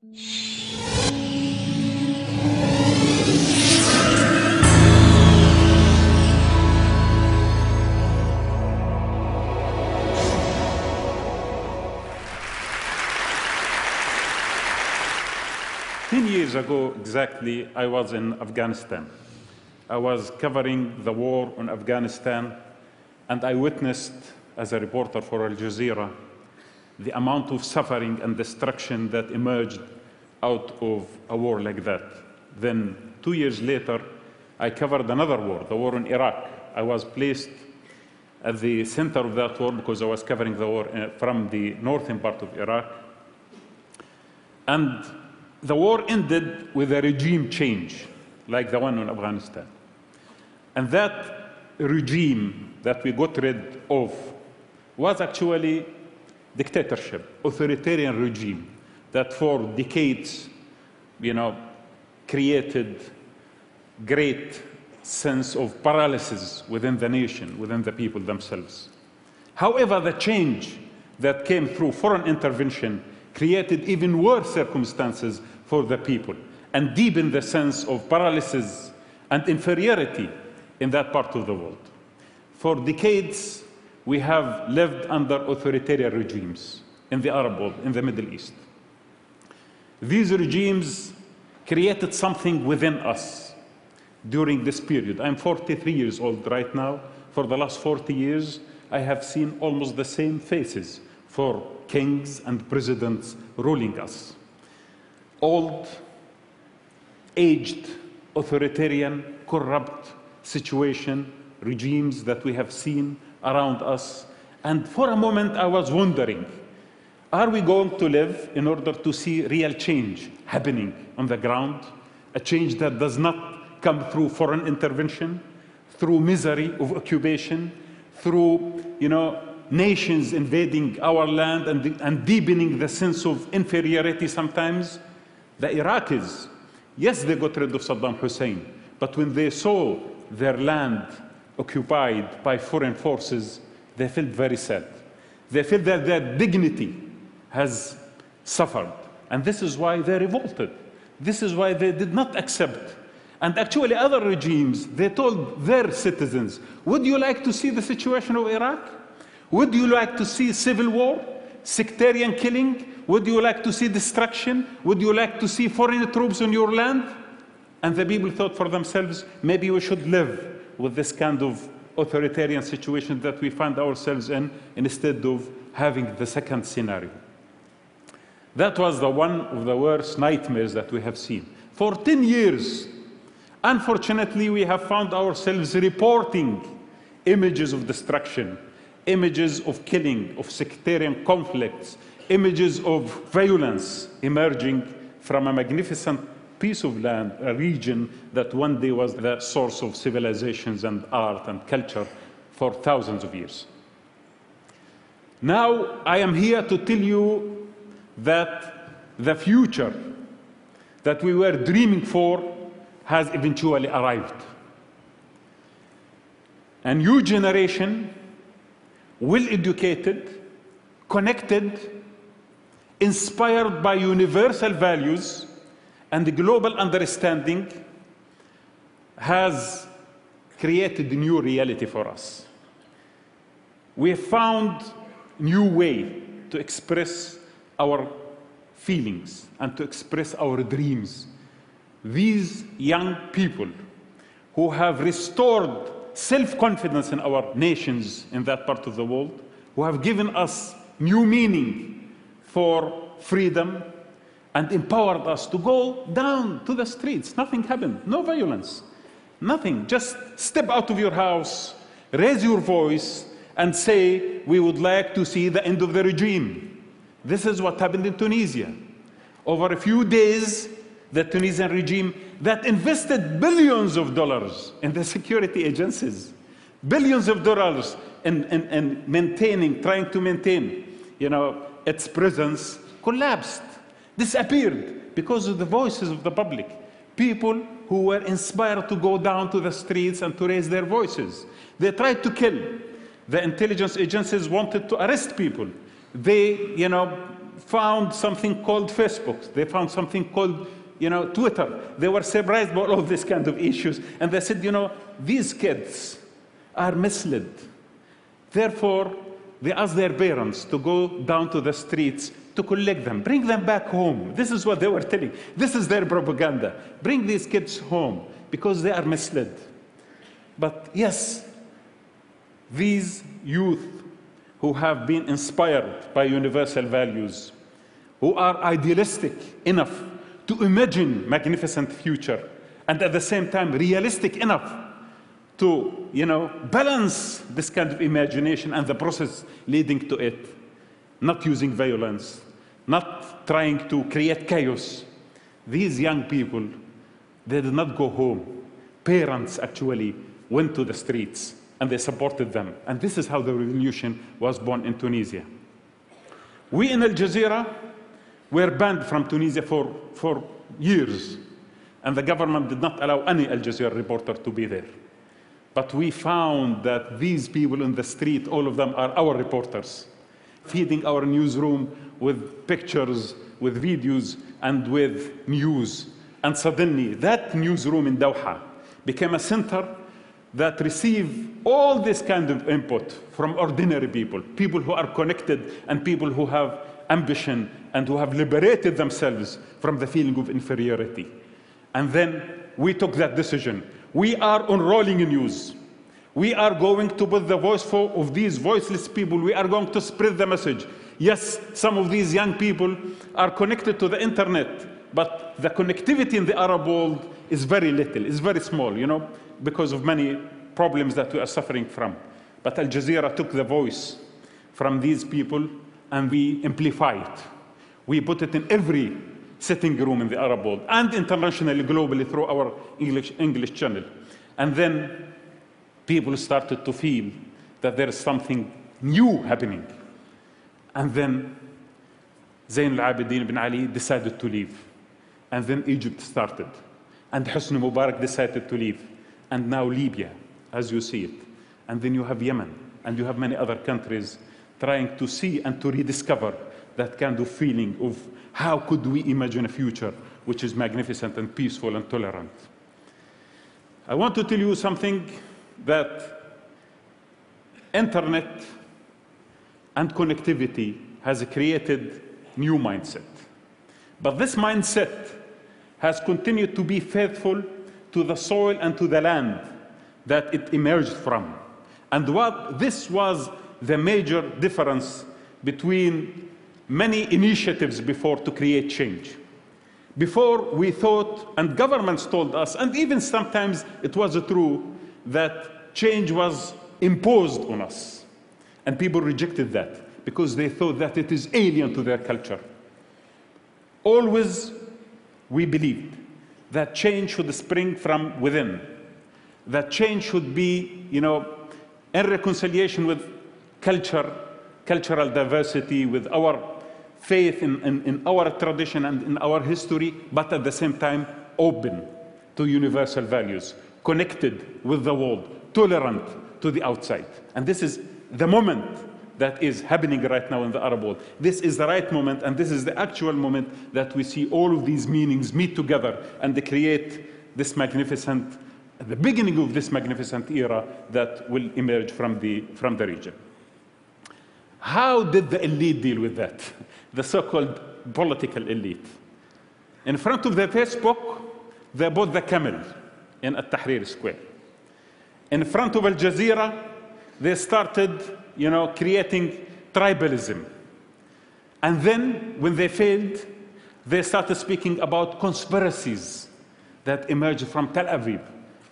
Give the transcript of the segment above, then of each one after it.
10 years ago, exactly, I was in Afghanistan. I was covering the war in Afghanistan, and I witnessed, as a reporter for Al Jazeera, the amount of suffering and destruction that emerged out of a war like that. Then, 2 years later, I covered another war, the war in Iraq. I was placed at the center of that war because I was covering the war from the northern part of Iraq. And the war ended with a regime change, like the one in Afghanistan. And that regime that we got rid of was actually dictatorship, authoritarian regime that for decades, created great sense of paralysis within the nation, within the people themselves. However, the change that came through foreign intervention created even worse circumstances for the people and deepened the sense of paralysis and inferiority in that part of the world. For decades, we have lived under authoritarian regimes in the Arab world, in the Middle East. These regimes created something within us during this period. I'm 43 years old right now. For the last 40 years, I have seen almost the same faces for kings and presidents ruling us. Old, aged, authoritarian, corrupt situation, regimes that we have seen around us. And for a moment, I was wondering, are we going to live in order to see real change happening on the ground? A change that does not come through foreign intervention, through misery of occupation, through, nations invading our land and deepening the sense of inferiority sometimes. The Iraqis, yes, they got rid of Saddam Hussein, but when they saw their land occupied by foreign forces, they felt very sad. They felt that their dignity has suffered, and this is why they revolted. This is why they did not accept. And actually, other regimes, they told their citizens, would you like to see the situation of Iraq? Would you like to see civil war, sectarian killing? Would you like to see destruction? Would you like to see foreign troops on your land? And the people thought for themselves, maybe we should live with this kind of authoritarian situation that we find ourselves in, instead of having the second scenario. That was one of the worst nightmares that we have seen. For 10 years, unfortunately, we have found ourselves reporting images of destruction, images of killing, of sectarian conflicts, images of violence emerging from a magnificent piece of land, a region that one day was the source of civilizations and art and culture for thousands of years. Now, I am here to tell you that the future that we were dreaming for has eventually arrived. A new generation, well-educated, connected, inspired by universal values and global understanding, has created a new reality for us. We have found a new way to express our feelings and to express our dreams. These young people who have restored self-confidence in our nations in that part of the world, who have given us new meaning for freedom and empowered us to go down to the streets. Nothing happened, no violence, nothing. Just step out of your house, raise your voice, and say, we would like to see the end of the regime. This is what happened in Tunisia. Over a few days, the Tunisian regime that invested billions of dollars in the security agencies, billions of dollars in trying to maintain, its presence, collapsed, disappeared because of the voices of the public. People who were inspired to go down to the streets and to raise their voices. They tried to kill. The intelligence agencies wanted to arrest people. They, found something called Facebook. They found something called, Twitter. They were surprised by all of these kind of issues. And they said, these kids are misled. Therefore, they asked their parents to go down to the streets to collect them, bring them back home. This is what they were telling. This is their propaganda. Bring these kids home because they are misled. But yes, these youth who have been inspired by universal values, who are idealistic enough to imagine magnificent future, and at the same time realistic enough to, balance this kind of imagination and the process leading to it, not using violence, not trying to create chaos. These young people, they did not go home. Parents actually went to the streets and they supported them. And this is how the revolution was born in Tunisia. We in Al Jazeera were banned from Tunisia for years. And the government did not allow any Al Jazeera reporter to be there. But we found that these people in the street, all of them are our reporters, feeding our newsroom with pictures, with videos, and with news. And suddenly, that newsroom in Doha became a center that received all this kind of input from ordinary people, people who are connected and people who have ambition and who have liberated themselves from the feeling of inferiority. And then we took that decision. We are unrolling news. We are going to put the voice of these voiceless people. We are going to spread the message. Yes, some of these young people are connected to the internet, but the connectivity in the Arab world is very little, is very small, because of many problems that we are suffering from. But Al Jazeera took the voice from these people and we amplify it. We put it in every sitting room in the Arab world and internationally, globally, through our English channel. And then people started to feel that there is something new happening. And then Zain al-Abidin ibn Ali decided to leave. And then Egypt started. And Hosni Mubarak decided to leave. And now Libya, as you see it. And then you have Yemen. And you have many other countries trying to see and to rediscover that kind of feeling of how could we imagine a future which is magnificent and peaceful and tolerant. I want to tell you something, that internet and connectivity has created new mindset. But this mindset has continued to be faithful to the soil and to the land that it emerged from. And this was the major difference between many initiatives before to create change. Before we thought, and governments told us, and even sometimes it was true, that change was imposed on us. And people rejected that because they thought that it is alien to their culture. Always we believed that change should spring from within, that change should be, in reconciliation with cultural diversity, with our faith in our tradition and in our history, but at the same time open to universal values, connected with the world, tolerant to the outside. And this is the moment that is happening right now in the Arab world. This is the right moment, and this is the actual moment that we see all of these meanings meet together and they create this magnificent, the beginning of this magnificent era that will emerge from the region. How did the elite deal with that? The so-called political elite. In front of the Facebook, they bought the camel in At-Tahrir Square. In front of Al Jazeera, they started, creating tribalism. And then, when they failed, they started speaking about conspiracies that emerged from Tel Aviv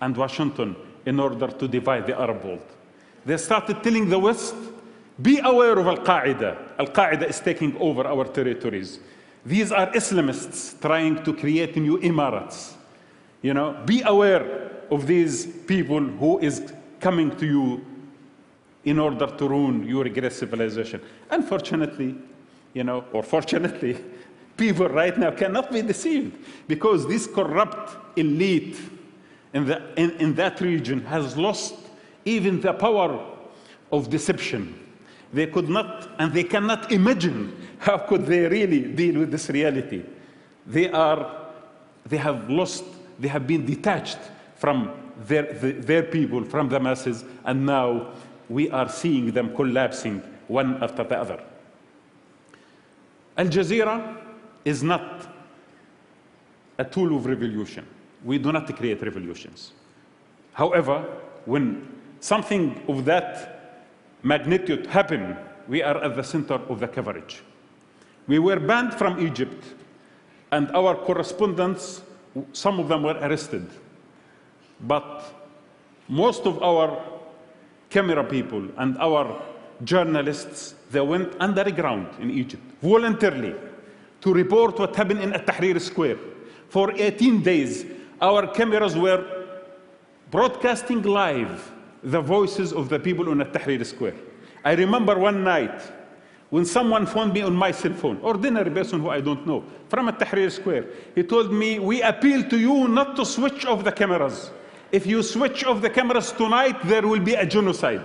and Washington in order to divide the Arab world. They started telling the West, be aware of Al-Qaeda. Al-Qaeda is taking over our territories. These are Islamists trying to create new Emirates. Be aware of these people who is coming to you in order to ruin your great civilization. Unfortunately, or fortunately, people right now cannot be deceived because this corrupt elite in that region has lost even the power of deception. They could not, and they cannot imagine how could they really deal with this reality. They have lost, they have been detached from their people, from the masses, and now we are seeing them collapsing one after the other. Al Jazeera is not a tool of revolution. We do not create revolutions. However, when something of that magnitude happens, we are at the center of the coverage. We were banned from Egypt, and our correspondents, some of them were arrested. But most of our camera people and our journalists, they went underground in Egypt voluntarily to report what happened in Tahrir Square. For 18 days, our cameras were broadcasting live the voices of the people on Tahrir Square. I remember one night when someone phoned me on my cell phone, ordinary person who I don't know, from Tahrir Square. He told me, "We appeal to you not to switch off the cameras. If you switch off the cameras tonight, there will be a genocide.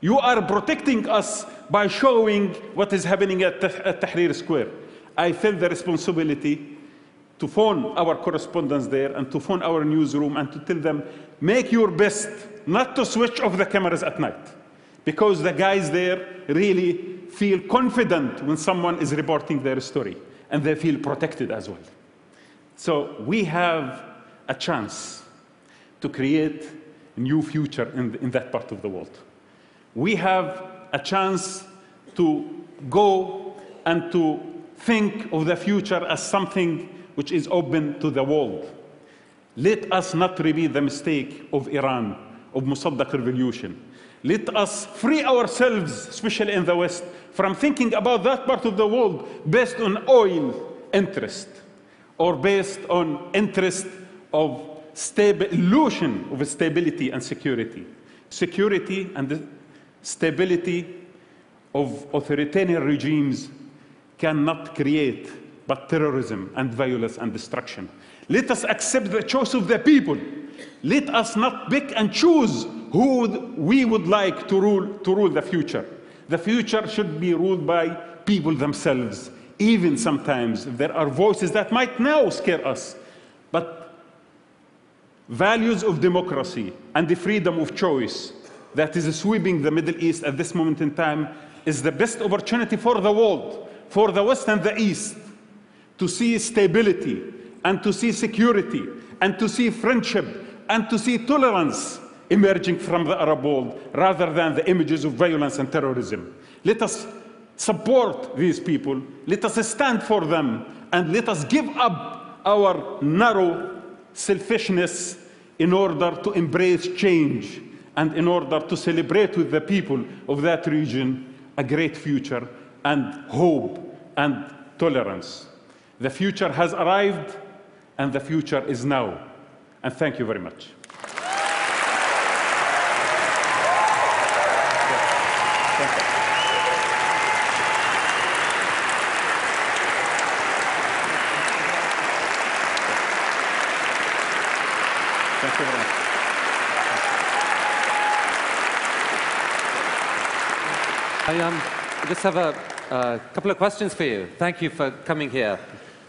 You are protecting us by showing what is happening at Tahrir Square." I felt the responsibility to phone our correspondents there and to phone our newsroom and to tell them, make your best not to switch off the cameras at night, because the guys there really feel confident when someone is reporting their story, and they feel protected as well. So we have a chance to create a new future in that part of the world. We have a chance to go and to think of the future as something which is open to the world. Let us not repeat the mistake of Iran, of Mossadegh revolution. Let us free ourselves, especially in the West, from thinking about that part of the world based on oil interest, or based on interest of illusion of stability and security. Security and the stability of authoritarian regimes cannot create but terrorism and violence and destruction. Let us accept the choice of the people. Let us not pick and choose who we would like to rule the future. The future should be ruled by people themselves, even sometimes there are voices that might now scare us. But values of democracy and the freedom of choice that is sweeping the Middle East at this moment in time is the best opportunity for the world, for the West and the East, to see stability and to see security and to see friendship and to see tolerance emerging from the Arab world, rather than the images of violence and terrorism. Let us support these people, let us stand for them, and let us give up our narrow selfishness in order to embrace change and in order to celebrate with the people of that region a great future and hope and tolerance. The future has arrived, and the future is now. And thank you very much. Thank you very much. I just have a couple of questions for you. Thank you for coming here.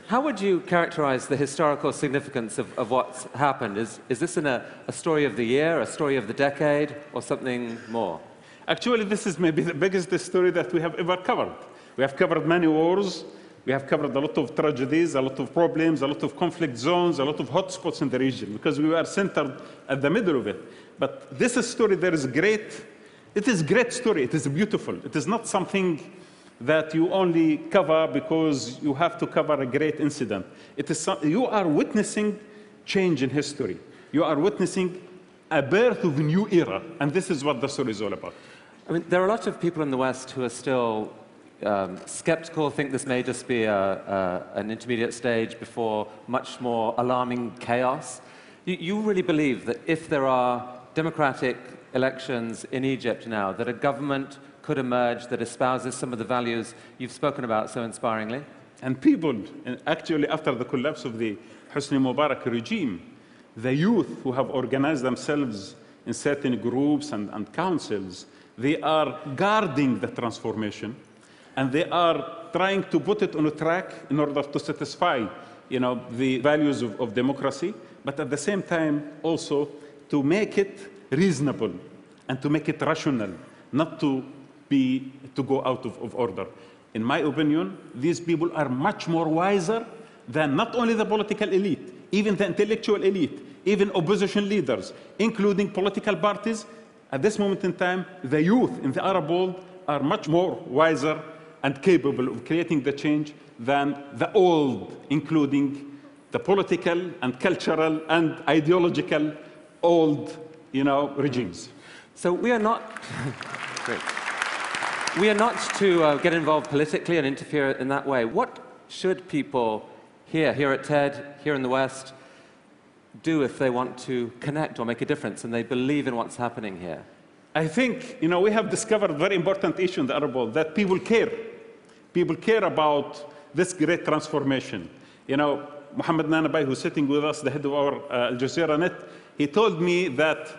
How would you characterize the historical significance of what's happened? Is this a story of the year, a story of the decade, or something more? Actually, this is maybe the biggest story that we have ever covered. We have covered many wars. We have covered a lot of tragedies, a lot of problems, a lot of conflict zones, a lot of hotspots in the region, because we were centered at the middle of it. But this story, it is a great story. It is beautiful. It is not something that you only cover because you have to cover a great incident. You are witnessing change in history. You are witnessing a birth of a new era, and this is what the story is all about. I mean, there are a lot of people in the West who are still skeptical, think this may just be an intermediate stage before much more alarming chaos. You really believe that if there are democratic elections in Egypt now, that a government could emerge that espouses some of the values you've spoken about so inspiringly? And people, actually after the collapse of the Hosni Mubarak regime, the youth who have organized themselves in certain groups and councils, They are guarding the transformation, and they are trying to put it on a track in order to satisfy, the values of democracy, but at the same time also to make it reasonable and to make it rational, not to go out of order. In my opinion, these people are much more wiser than not only the political elite, even the intellectual elite, even opposition leaders, including political parties. At this moment in time, the youth in the Arab world are much more wiser and capable of creating the change than the old, including the political and cultural and ideological old, regimes. So we are not... Great. We are not to get involved politically and interfere in that way. What should people here at TED, here in the West, do if they want to connect or make a difference and they believe in what's happening here? I think, we have discovered a very important issue in the Arab world, that people care. People care about this great transformation. Mohammed Nanabay, who's sitting with us, the head of our Al Jazeera Net, he told me that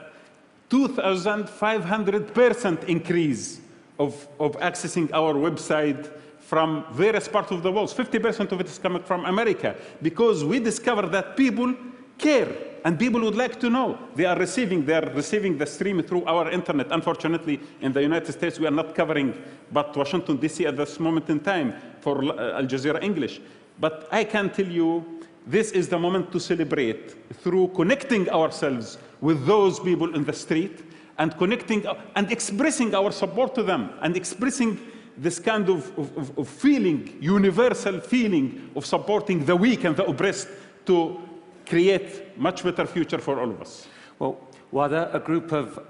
2,500% increase of accessing our website from various parts of the world. 50% of it is coming from America, because we discovered that people care and people would like to know. They are receiving the stream through our internet. Unfortunately, in the United States, we are not covering but Washington, D.C. at this moment in time for Al Jazeera English. But I can tell you, this is the moment to celebrate through connecting ourselves with those people in the street and connecting and expressing our support to them and expressing this kind of feeling, universal feeling of supporting the weak and the oppressed to create much better future for all of us. Well, Wadah, a group of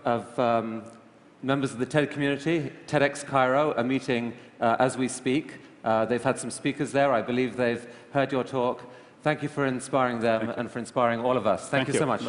members of the TED community, TEDx Cairo, are meeting as we speak. They've had some speakers there. I believe they've heard your talk. Thank you for inspiring them and for inspiring all of us. Thank you so much.